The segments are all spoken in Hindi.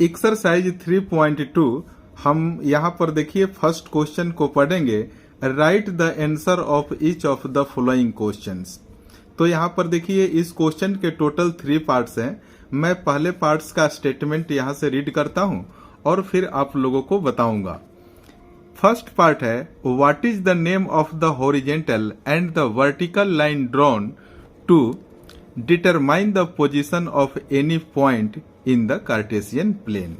एक्सरसाइज 3.2 हम यहाँ पर देखिए फर्स्ट क्वेश्चन को पढ़ेंगे। Right the answer of each of the following questions. तो यहाँ पर देखिए इस क्वेश्चन के टोटल 3 पार्ट्स हैं। मैं पहले पार्ट्स का स्टेटमेंट यहाँ से रीड करता हूँ और फिर आप लोगों को बताऊंगा। फर्स्ट पार्ट है, what is the name of the horizontal and the vertical line drawn to determine the position of any point in the Cartesian plane.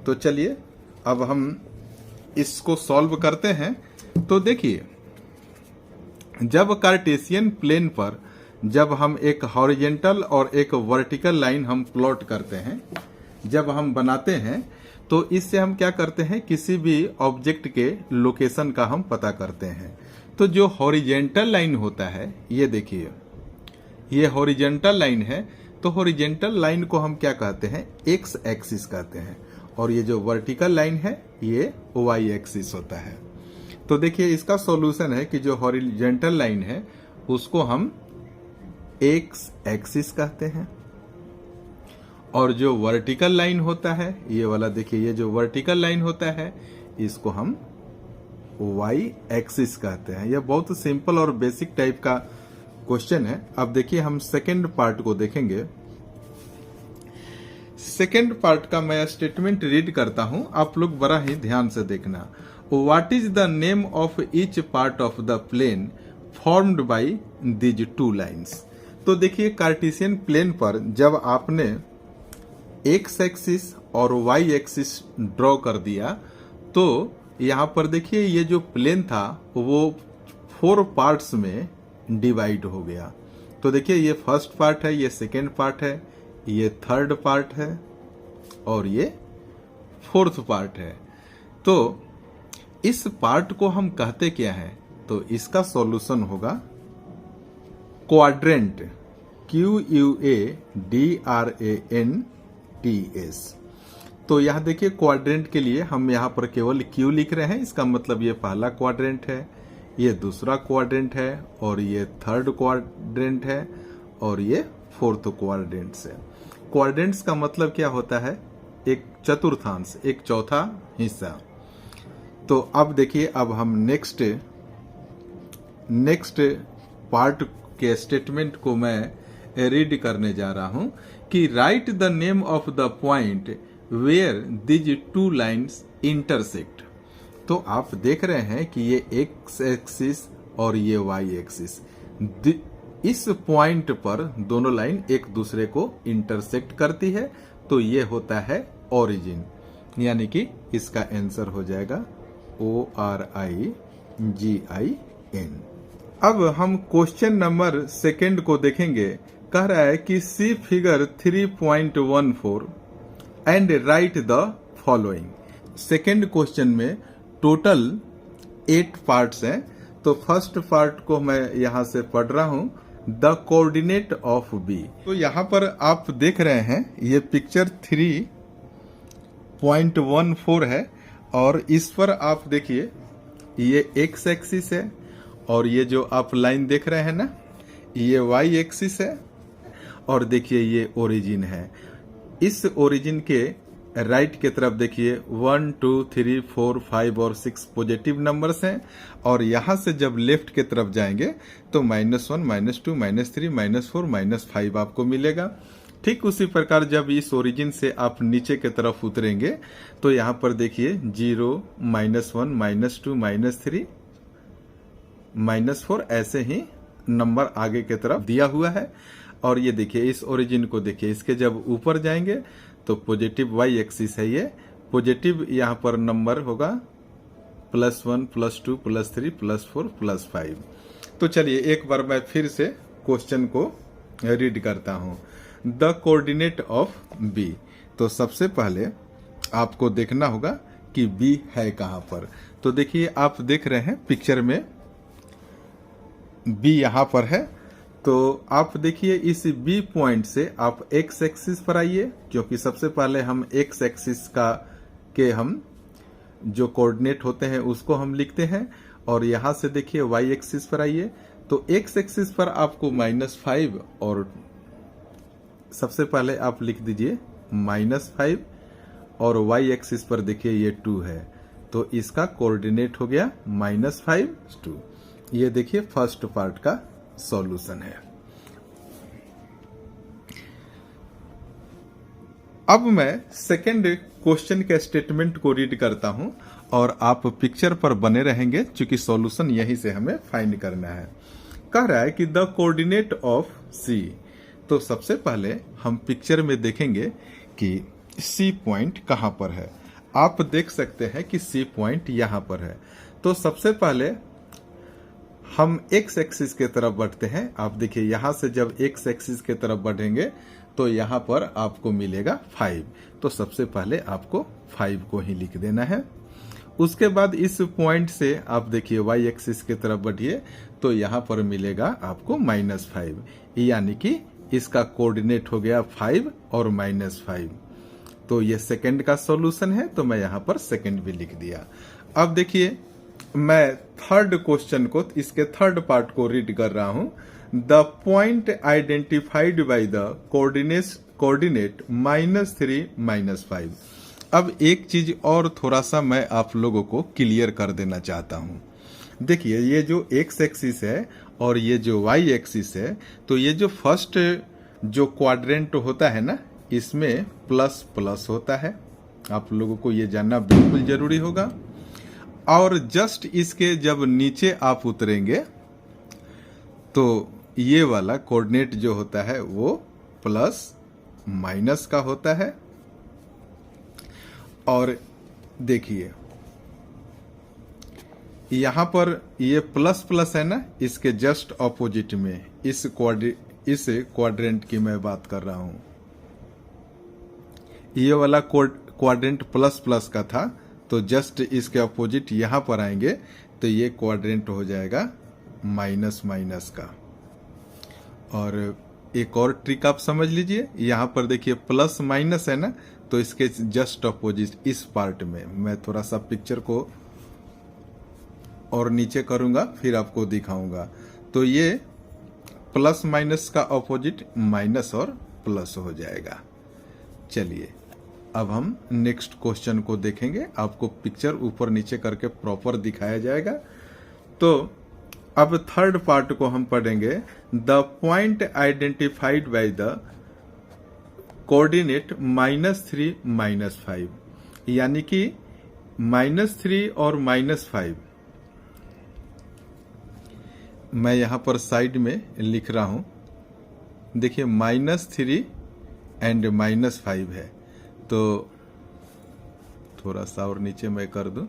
तो चलिए अब हम इसको सॉल्व करते हैं। तो देखिए, जब कार्टेशियन प्लेन पर जब हम एक हॉरिजेंटल और एक वर्टिकल लाइन हम प्लॉट करते हैं, जब हम बनाते हैं, तो इससे हम क्या करते हैं, किसी भी ऑब्जेक्ट के लोकेशन का हम पता करते हैं। तो जो हॉरिजेंटल लाइन होता है, ये देखिए, ये हॉरिजेंटल लाइन है। तो हॉरिजेंटल लाइन को हम क्या कहते हैं, एक्स एक्सिस कहते हैं, और ये जो वर्टिकल लाइन है ये वाई एक्सिस होता है। तो देखिए इसका सॉल्यूशन है कि जो हॉरिजेंटल लाइन है उसको हम एक्स एक्सिस कहते हैं, और जो वर्टिकल लाइन होता है ये वाला, देखिए ये जो वर्टिकल लाइन होता है इसको हम वाई एक्सिस कहते हैं। यह बहुत सिंपल और बेसिक टाइप का क्वेश्चन है। अब देखिए हम सेकेंड पार्ट को देखेंगे। सेकेंड पार्ट का मैं स्टेटमेंट रीड करता हूं, आप लोग बड़ा ही ध्यान से देखना। What is the name of each part of the plane formed by these two lines. तो देखिए कार्टेशियन प्लेन पर जब आपने एक्स एक्सिस और वाई एक्सिस ड्रॉ कर दिया, तो यहां पर देखिए ये जो प्लेन था वो 4 पार्ट्स में डिवाइड हो गया। तो देखिए ये फर्स्ट पार्ट है, ये सेकेंड पार्ट है, ये थर्ड पार्ट है और ये फोर्थ पार्ट है। तो इस पार्ट को हम कहते क्या है, तो इसका सॉल्यूशन होगा क्वाड्रेंट, QUADRANTS। तो यहां देखिए क्वाड्रेंट के लिए हम यहां पर केवल Q लिख रहे हैं, इसका मतलब ये पहला क्वाड्रेंट है, ये दूसरा क्वाड्रेंट है, और ये थर्ड क्वाड्रेंट है, और ये फोर्थ क्वाड्रेंट है। क्वाड्रेंट्स का मतलब क्या होता है, एक चतुर्थांश, एक चौथा हिस्सा। तो अब देखिए, अब हम नेक्स्ट पार्ट के स्टेटमेंट को मैं रीड करने जा रहा हूं कि write the name of the point where these two lines intersect. तो आप देख रहे हैं कि ये एक्स एक्सिस और ये वाई एक्सिस, इस पॉइंट पर दोनों लाइन एक दूसरे को इंटरसेक्ट करती है, तो ये होता है ओरिजिन, यानी कि इसका आंसर हो जाएगा ORIGIN। अब हम क्वेश्चन नंबर सेकंड को देखेंगे। कह रहा है कि see figure 3.14 and write the following. Second question में टोटल 8 पार्ट्स हैं। तो फर्स्ट पार्ट को मैं यहां से पढ़ रहा हूं, द कोऑर्डिनेट ऑफ बी। तो यहां पर आप देख रहे हैं ये पिक्चर 3.14 है, और इस पर आप देखिए ये एक्स एक्सिस है, और ये जो आप लाइन देख रहे हैं ना, ये वाई एक्सिस है, और देखिए ये ओरिजिन है। इस ओरिजिन के राइट की तरफ देखिए 1 2 3 4 5 और 6 पॉजिटिव नंबर्स हैं, और यहां से जब लेफ्ट की तरफ जाएंगे तो -1 -2 -3 -4 -5 आपको मिलेगा। ठीक उसी प्रकार जब इस ओरिजिन से आप नीचे की तरफ उतरेंगे तो यहां पर देखिए 0 -1 -2 -3 -4 ऐसे ही नंबर आगे की तरफ दिया हुआ है। और ये देखिए इस ओरिजिन को देखिए, इसके जब ऊपर जाएंगे तो पॉजिटिव वाई एक्सिस है, ये पॉजिटिव यहाँ पर नंबर होगा +1 +2 +3 +4 +5। तो चलिए एक बार मैं फिर से क्वेश्चन को रीड करता हूँ। The coordinate of B. तो सबसे पहले आपको देखना होगा कि बी है कहाँ पर। तो देखिए आप देख रहे हैं पिक्चर में बी यहाँ पर है। तो आप देखिए इस बी पॉइंट से आप एक्स एक्सिस पर आइए, क्योंकि सबसे पहले हम एक्स एक्सिस के हम जो कोऑर्डिनेट होते हैं उसको हम लिखते हैं, और यहां से देखिए वाई एक्सिस पर आइए। तो एक्स एक्सिस पर आपको -5 और सबसे पहले आप लिख दीजिए -5 और वाई एक्सिस पर देखिए ये 2 है, तो इसका कोऑर्डिनेट हो गया -5 2। ये देखिए फर्स्ट पार्ट का सॉल्यूशन है। अब मैं सेकंड क्वेश्चन के स्टेटमेंट को रीड करता हूं और आप पिक्चर पर बने रहेंगे, क्योंकि सॉल्यूशन यहीं से हमें फाइंड करना है। कह रहा है कि द कोऑर्डिनेट ऑफ सी। तो सबसे पहले हम पिक्चर में देखेंगे कि सी पॉइंट कहां पर है। आप देख सकते हैं कि सी पॉइंट यहां पर है। तो सबसे पहले हम एक्स एक्सिस के तरफ बढ़ते हैं। आप देखिए यहां से जब एक्स एक्सिस के तरफ बढ़ेंगे तो यहां पर आपको मिलेगा 5। तो सबसे पहले आपको 5 को ही लिख देना है। उसके बाद इस पॉइंट से आप देखिए वाई एक्सिस की तरफ बढ़िए तो यहां पर मिलेगा आपको -5, यानी कि इसका कोऑर्डिनेट हो गया 5 और -5। तो ये सेकंड का सॉल्यूशन है, तो मैं यहां पर सेकंड भी लिख दिया। अब देखिए मैं थर्ड क्वेश्चन को, इसके थर्ड पार्ट को रीड कर रहा हूं। The point identified by the coordinate -3 -5। अब एक चीज और थोड़ा सा मैं आप लोगों को क्लियर कर देना चाहता हूं। देखिए ये जो एक्स एक्सिस है और ये जो वाई एक्सिस है, तो ये जो फर्स्ट जो क्वाड्रेंट होता है ना, इसमें प्लस प्लस होता है। आप लोगों को ये जानना बिल्कुल जरूरी होगा। और जस्ट इसके जब नीचे आप उतरेंगे तो ये वाला कोऑर्डिनेट जो होता है वो प्लस माइनस का होता है। और देखिए यहां पर ये प्लस प्लस है ना, इसके जस्ट ऑपोजिट में इस क्वाड्रेंट की मैं बात कर रहा हूं। ये वाला क्वाड्रेंट प्लस प्लस का था, तो जस्ट इसके अपोजिट यहां पर आएंगे तो ये क्वाड्रेंट हो जाएगा माइनस माइनस का। और एक और ट्रिक आप समझ लीजिए, यहां पर देखिए प्लस माइनस है ना, तो इसके जस्ट अपोजिट इस पार्ट में मैं थोड़ा सा पिक्चर को और नीचे करूंगा फिर आपको दिखाऊंगा। तो ये प्लस माइनस का अपोजिट माइनस और प्लस हो जाएगा। चलिए अब हम नेक्स्ट क्वेश्चन को देखेंगे। आपको पिक्चर ऊपर नीचे करके प्रॉपर दिखाया जाएगा। तो अब थर्ड पार्ट को हम पढ़ेंगे। The point identified by the coordinate -3 -5, यानी कि -3 और -5 मैं यहां पर साइड में लिख रहा हूं। देखिए -3 एंड -5 है, तो थोड़ा सा और नीचे मैं कर दूं।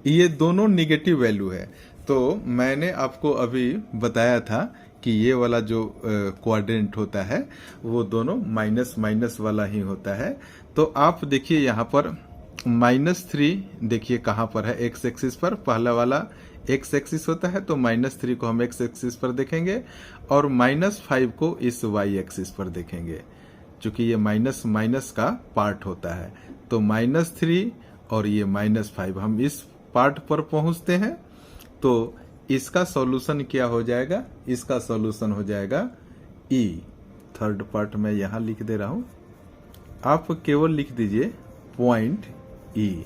ये दोनों निगेटिव वैल्यू है। तो मैंने आपको अभी बताया था कि ये वाला जो क्वाड्रेंट होता है वो दोनों माइनस माइनस वाला ही होता है। तो आप देखिए यहाँ पर -3 देखिए कहाँ पर है, एक्स एक्सिस पर। पहला वाला एक्स एक्सिस होता है, तो -3 को हम एक्स एक्सिस पर देखेंगे और -5 को इस वाई एक्सिस पर देखेंगे, क्योंकि ये माइनस माइनस का पार्ट होता है। तो -3 और ये -5 हम इस पार्ट पर पहुंचते हैं। तो इसका सॉल्यूशन क्या हो जाएगा? इसका सॉल्यूशन हो जाएगा ई। थर्ड पार्ट में यहां लिख दे रहा हूं, आप केवल लिख दीजिए पॉइंट ई।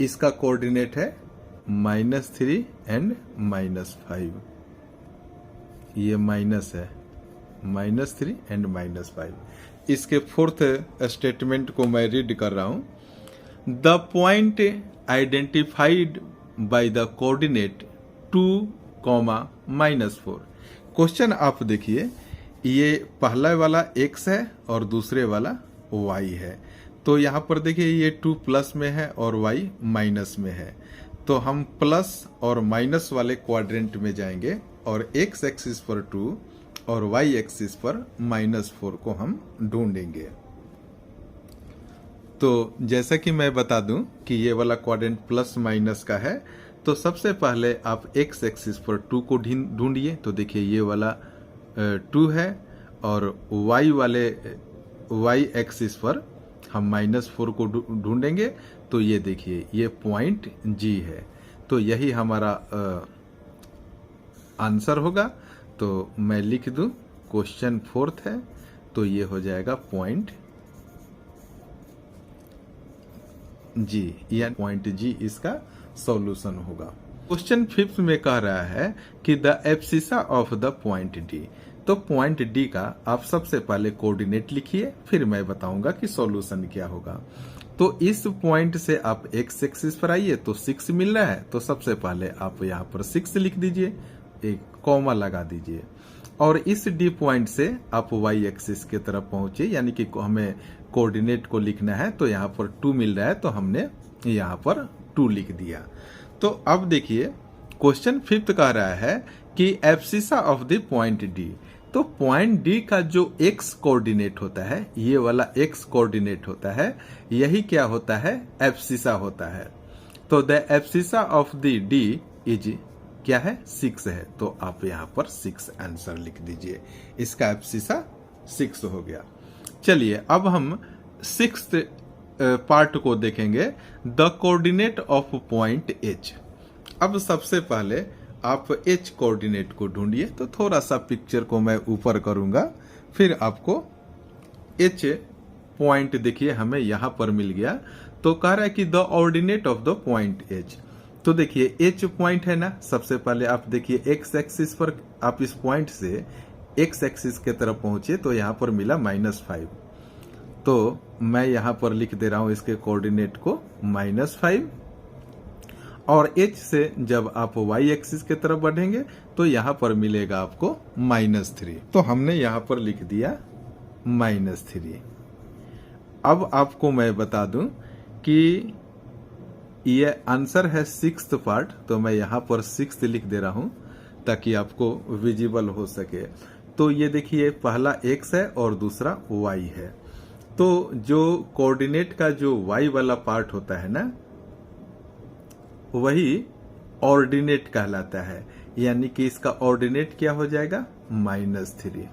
इसका कोऑर्डिनेट है -3 एंड -5। ये माइनस है, -3 एंड -5। इसके फोर्थ स्टेटमेंट को मैं रीड कर रहा हूं। The point identified by the coordinate 2, -4। Question आप देखिए, ये पहला वाला x है और दूसरे वाला y है। तो यहाँ पर देखिए ये 2 प्लस में है और y माइनस में है। तो हम प्लस और माइनस वाले क्वाड्रेंट में जाएंगे और x एक्सिस पर 2 और y एक्सिस पर -4 को हम ढूंढेंगे। तो जैसा कि मैं बता दूं कि ये वाला क्वाड्रेंट प्लस माइनस का है, तो सबसे पहले आप x एक्सिस पर 2 को ढूंढिए। तो देखिए ये वाला 2 है और y एक्सिस पर हम -4 को ढूंढेंगे। तो ये देखिए ये पॉइंट G है। तो यही हमारा आंसर होगा। तो मैं लिख दूं क्वेश्चन 4 है, तो ये हो जाएगा पॉइंट जी, या पॉइंट जी इसका सॉल्यूशन होगा। क्वेश्चन 5 में कह रहा है कि the abscissa of the point D. तो पॉइंट डी का आप सबसे पहले कोऑर्डिनेट लिखिए, फिर मैं बताऊंगा कि सॉल्यूशन क्या होगा। तो इस पॉइंट से आप एक्स एक्सिस पर आइए, तो 6 मिल रहा है, तो सबसे पहले आप यहाँ पर 6 लिख दीजिए, एक कॉमा लगा दीजिए। और इस डी पॉइंट से आप वाई एक्सिस की तरफ पहुंचे, यानी कि हमें कोऑर्डिनेट को लिखना है, तो यहाँ पर 2 मिल रहा है, तो हमने यहाँ पर 2 लिख दिया। तो अब देखिए क्वेश्चन 5 कह रहा है कि abscissa of the point D. तो पॉइंट डी का जो एक्स कोऑर्डिनेट होता है, ये वाला एक्स कोऑर्डिनेट होता है, यही क्या होता है, एब्सिसा होता है। तो the abscissa of the D is क्या है, 6 है। तो आप यहाँ पर 6 आंसर लिख दीजिए, इसका एब्सिसा 6 हो गया। चलिए अब हम 6th पार्ट को देखेंगे, the coordinate of point H. अब सबसे पहले आप एच कोऑर्डिनेट को ढूंढिए। तो थोड़ा सा पिक्चर को मैं ऊपर करूंगा, फिर आपको एच पॉइंट देखिए हमें यहां पर मिल गया। तो कह रहा है कि the ordinate of the point H. तो देखिए एच पॉइंट है ना, सबसे पहले आप देखिए एक्स एक्सिस पर आप इस पॉइंट से एक्स एक्सिस के तरफ पहुंचे, तो यहां पर मिला -5। तो मैं यहां पर लिख दे रहा हूं इसके कोऑर्डिनेट को -5। और h से जब आप y एक्सिस के तरफ बढ़ेंगे, तो यहां पर मिलेगा आपको -3। तो हमने यहां पर लिख दिया -3। अब आपको मैं बता दूं कि ये आंसर है 6th पार्ट, तो मैं यहां पर 6 लिख दे रहा हूं ताकि आपको विजिबल हो सके। तो ये देखिए पहला x है और दूसरा y है। तो जो कोऑर्डिनेट का जो y वाला पार्ट होता है ना, वही ऑर्डिनेट कहलाता है, यानी कि इसका ऑर्डिनेट क्या हो जाएगा, -3।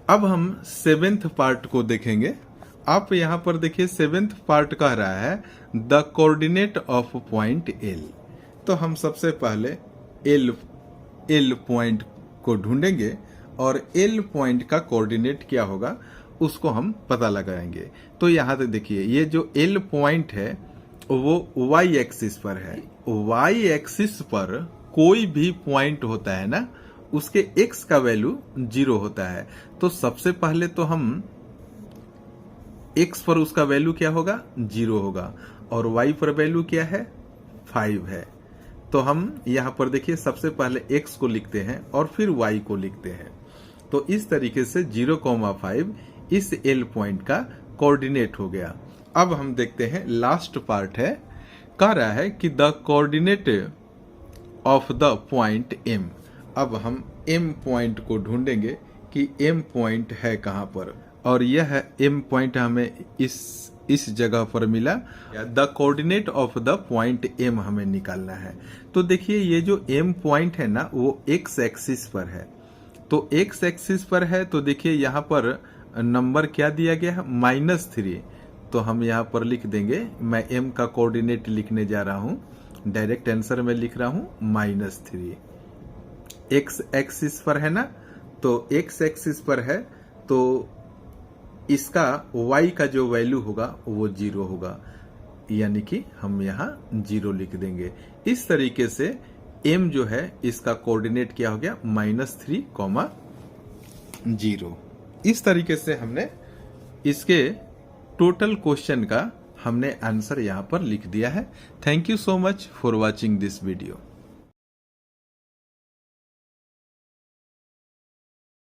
अब हम 7th पार्ट को देखेंगे। आप यहां पर देखिए 7th पार्ट कह रहा है the coordinate of point L. तो हम सबसे पहले एल पॉइंट को ढूंढेंगे और एल पॉइंट का कोऑर्डिनेट क्या होगा उसको हम पता लगाएंगे। तो यहां तक देखिए ये जो एल पॉइंट है वो y एक्सिस पर है। y एक्सिस पर कोई भी पॉइंट होता है ना, उसके x का वैल्यू 0 होता है। तो सबसे पहले तो हम x पर उसका वैल्यू क्या होगा, 0 होगा, और y पर वैल्यू क्या है, 5 है। तो हम यहां पर देखिए सबसे पहले x को लिखते हैं और फिर y को लिखते हैं। तो इस तरीके से 0,5 इस l पॉइंट का कोऑर्डिनेट हो गया। अब हम देखते हैं लास्ट पार्ट है, कह रहा है कि the coordinate of the point m। अब हम m पॉइंट को ढूंढेंगे कि m पॉइंट है कहां पर, और यह m पॉइंट हमें इस जगह पर मिला। The coordinate of the point m हमें निकालना है। तो देखिए ये जो m पॉइंट है ना, वो x एक्सिस पर है। तो x एक्सिस पर है, तो देखिए यहाँ पर नंबर क्या दिया गया है, -3। तो हम यहाँ पर लिख देंगे, मैं m का कोऑर्डिनेट लिखने जा रहा हूँ, डायरेक्ट आंसर में लिख रहा हूँ -3। x एक्सिस पर है ना, तो x एक्सिस पर है, तो इसका y का जो वैल्यू होगा वो 0 होगा, यानी कि हम यहाँ 0 लिख देंगे। इस तरीके से m जो है इसका कोऑर्डिनेट क्या हो गया, -3,0। इस तरीके से हमने इसके टोटल क्वेश्चन का हमने आंसर यहाँ पर लिख दिया है। Thank you so much for watching this video.